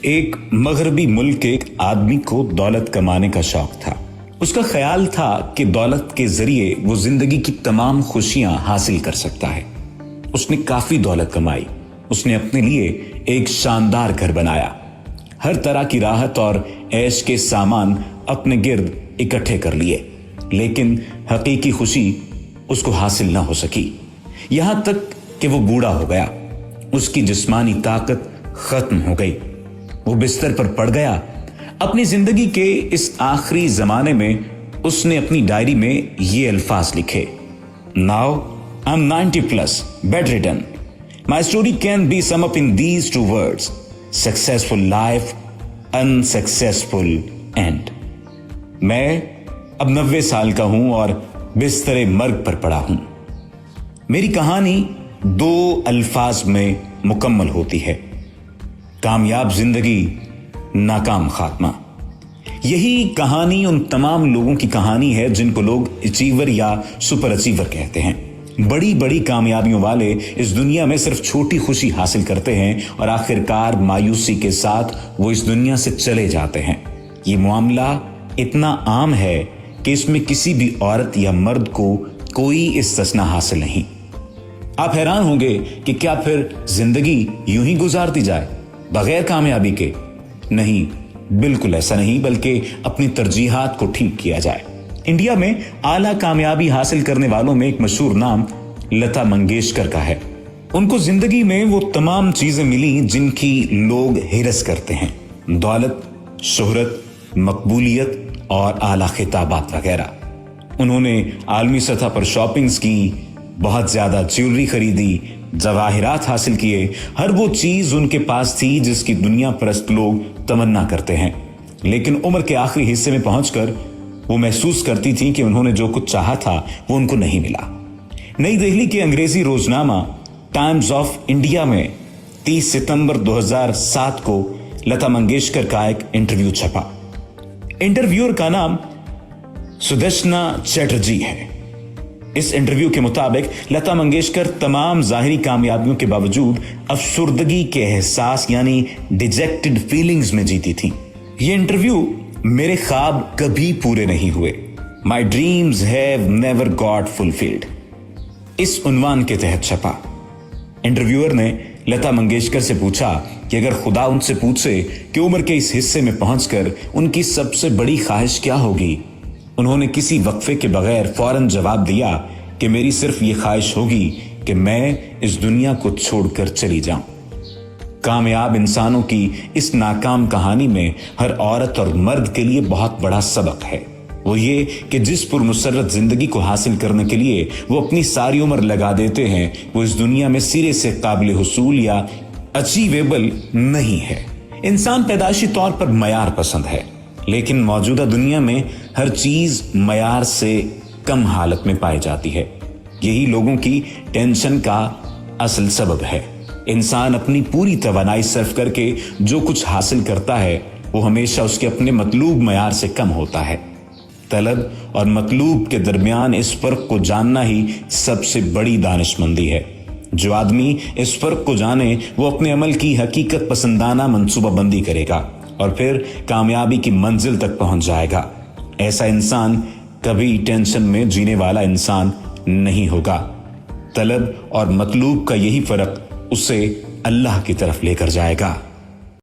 ایک مغربی ملک کے ایک آدمی کو دولت کمانے کا شوق تھا۔ اس کا خیال تھا کہ دولت کے ذریعے وہ زندگی کی تمام خوشیاں حاصل کر سکتا ہے۔ اس نے کافی دولت کمائی، اس نے اپنے لیے ایک شاندار گھر بنایا، ہر طرح کی راحت اور عیش کے سامان اپنے گرد اکٹھے کر لیے، لیکن حقیقی خوشی اس کو حاصل نہ ہو سکی، یہاں تک کہ وہ بوڑھا ہو گیا۔ اس کی جسمانی طاقت ختم ہو گئی، وہ بستر پر پڑ گیا۔ اپنی زندگی کے اس آخری زمانے میں اس نے اپنی ڈائری میں یہ الفاظ لکھے: Now I'm 90 plus, bedridden. My story can be summed up in these two words: successful life, unsuccessful end. میں اب 90 سال کا ہوں اور بستر مرگ پر پڑا ہوں۔ میری کہانی 2 الفاظ میں مکمل ہوتی ہے: کامیاب زندگی، ناکام خاتمہ۔ یہی کہانی ان تمام لوگوں کی کہانی ہے جن کو لوگ اچیور یا سپر اچیور کہتے ہیں۔ بڑی بڑی کامیابیوں والے اس دنیا میں صرف چھوٹی خوشی حاصل کرتے ہیں اور آخرکار مایوسی کے ساتھ وہ اس دنیا سے چلے جاتے ہیں۔ یہ معاملہ اتنا عام ہے کہ اس میں کسی بھی عورت یا مرد کو کوئی استثناء حاصل نہیں۔ آپ حیران ہوں گے کہ کیا پھر زندگی یوں ہی گزار دی جائے بغیر کامیابی کے؟ نہیں، بالکل ایسا نہیں، بلکہ اپنی ترجیحات کو ٹھیک کیا جائے۔ انڈیا میں اعلیٰ کامیابی حاصل کرنے والوں میں ایک مشہور نام لتا منگیشکر کا ہے۔ ان کو زندگی میں وہ تمام چیزیں ملیں جن کی لوگ ہرس کرتے ہیں: دولت، شہرت، مقبولیت اور اعلیٰ خطابات وغیرہ۔ انہوں نے عالمی سطح پر شاپنگز کی، بہت زیادہ جیولری خریدی، جواہرات حاصل کیے، ہر وہ چیز ان کے پاس تھی جس کی دنیا پرست لوگ تمنا کرتے ہیں، لیکن عمر کے آخری حصے میں پہنچ کر وہ محسوس کرتی تھی کہ انہوں نے جو کچھ چاہا تھا وہ ان کو نہیں ملا۔ نئی دہلی کے انگریزی روزنامہ ٹائمز آف انڈیا میں 30 ستمبر 2007 کو لتا منگیشکر کا ایک انٹرویو چھپا۔ انٹرویور کا نام سدشنا چیٹرجی ہے۔ اس انٹرویو کے مطابق لتا منگیشکر تمام ظاہری کامیابیوں کے باوجود افسردگی کے احساس یعنی ڈیجیکٹڈ فیلنگز میں جیتی تھی۔ یہ انٹرویو میرے خواب کبھی پورے نہیں ہوئے، My dreams have never got fulfilled، اس عنوان کے تحت چھپا۔ انٹرویور نے لتا منگیشکر سے پوچھا کہ اگر خدا ان سے پوچھے کہ عمر کے اس حصے میں پہنچ کر ان کی سب سے بڑی خواہش کیا ہوگی، انہوں نے کسی وقفے کے بغیر فوراً جواب دیا کہ میری صرف یہ خواہش ہوگی کہ میں اس دنیا کو چھوڑ کر چلی جاؤں۔ کامیاب انسانوں کی اس ناکام کہانی میں ہر عورت اور مرد کے لیے بہت بڑا سبق ہے، وہ یہ کہ جس پرمسرت زندگی کو حاصل کرنے کے لیے وہ اپنی ساری عمر لگا دیتے ہیں، وہ اس دنیا میں سرے سے قابل حصول یا اچیویبل نہیں ہے۔ انسان پیدائشی طور پر معیار پسند ہے، لیکن موجودہ دنیا میں ہر چیز معیار سے کم حالت میں پائی جاتی ہے۔ یہی لوگوں کی ٹینشن کا اصل سبب ہے۔ انسان اپنی پوری توانائی صرف کر کے جو کچھ حاصل کرتا ہے وہ ہمیشہ اس کے اپنے مطلوب معیار سے کم ہوتا ہے۔ طلب اور مطلوب کے درمیان اس فرق کو جاننا ہی سب سے بڑی دانش مندی ہے۔ جو آدمی اس فرق کو جانے وہ اپنے عمل کی حقیقت پسندانہ منصوبہ بندی کرے گا اور پھر کامیابی کی منزل تک پہنچ جائے گا۔ ایسا انسان کبھی ٹینشن میں جینے والا انسان نہیں ہوگا۔ طلب اور مطلوب کا یہی فرق اسے اللہ کی طرف لے کر جائے گا۔